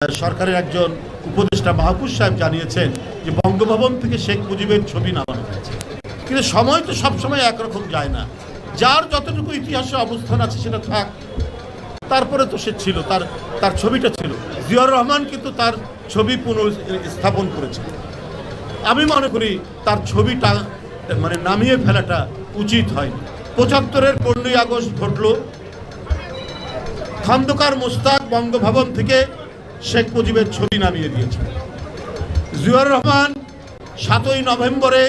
সরকারের একজন উপদেষ্টা মাহফুজ সাহেব জানিয়েছেন যে বঙ্গভবন থেকে শেখ মুজিবের ছবি নামানো হয়েছে, কিন্তু সময় তো সবসময় একরকম যায় না। যার যতটুকু ইতিহাসে অবস্থান আছে সেটা থাক, তারপরে তো সে ছিল, তার ছবিটা ছিল। জিয়াউর রহমান কিন্তু তার ছবি পুনঃস্থাপন করেছে। আমি মনে করি তার ছবিটা নামিয়ে ফেলাটা উচিত হয়নি। ৭৫-এর ১৫ই আগস্ট ঘটল, খন্দকার মোস্তাক বঙ্গভবন থেকে শেখ মুজিবের ছবি নামিয়ে দিয়েছে। জিয়াউর রহমান ৭ই নভেম্বরে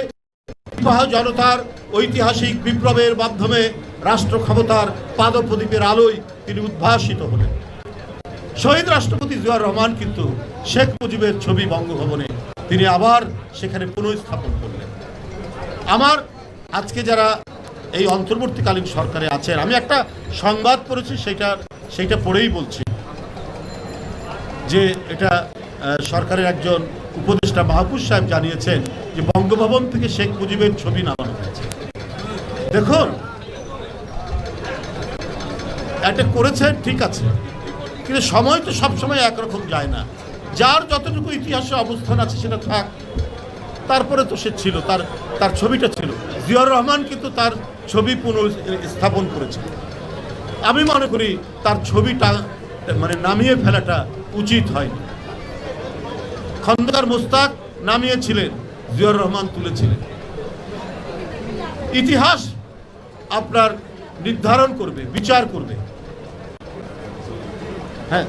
জনতার ঐতিহাসিক বিপ্লবের মাধ্যমে রাষ্ট্র ক্ষমতার পাদপ্রদীপের আলোয় তিনি উদ্ভাসিত হলেন। শহীদ রাষ্ট্রপতি জিয়াউর রহমান কিন্তু শেখ মুজিবের ছবি বঙ্গভবনে তিনি আবার সেখানে পুনঃস্থাপন করলেন। আমার আজকে যারা এই অন্তর্বর্তীকালীন সরকারে আছেন, আমি একটা সংবাদ পড়েছি, সেইটা পড়েই বলছি যে এটা সরকারের একজন উপদেষ্টা মাহফুজ সাহেব জানিয়েছেন যে বঙ্গভবন থেকে শেখ মুজিবের ছবি নামানো হয়েছে। দেখুন, এটা করেছেন ঠিক আছে, কিন্তু সময় তো সবসময় একরকম যায় না। যার যতটুকু ইতিহাসে অবস্থান আছে সেটা থাক, তারপরে তো সে ছিল, তার ছবিটা ছিল। জিয়াউর রহমান কিন্তু তার ছবি পুনঃস্থাপন করেছে। আমি মনে করি তার ছবিটা নামিয়ে ফেলাটা উচিত হয়নি। খন্দকার মোস্তাক নামিয়েছিলেন, জিয়াউর রহমান তুলেছিলেন। ইতিহাস আপনার নির্ধারণ করবে, বিচার করবে। হ্যাঁ,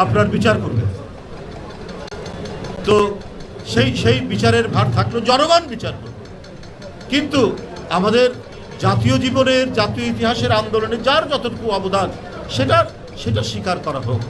আপনার বিচার করবে। তো সেই বিচারের ভার থাকলো, জনগণ বিচার করবে। কিন্তু আমাদের জাতীয় জীবনের, জাতীয় ইতিহাসের আন্দোলনে যার যতটুকু অবদান সেটা স্বীকার করা হোক।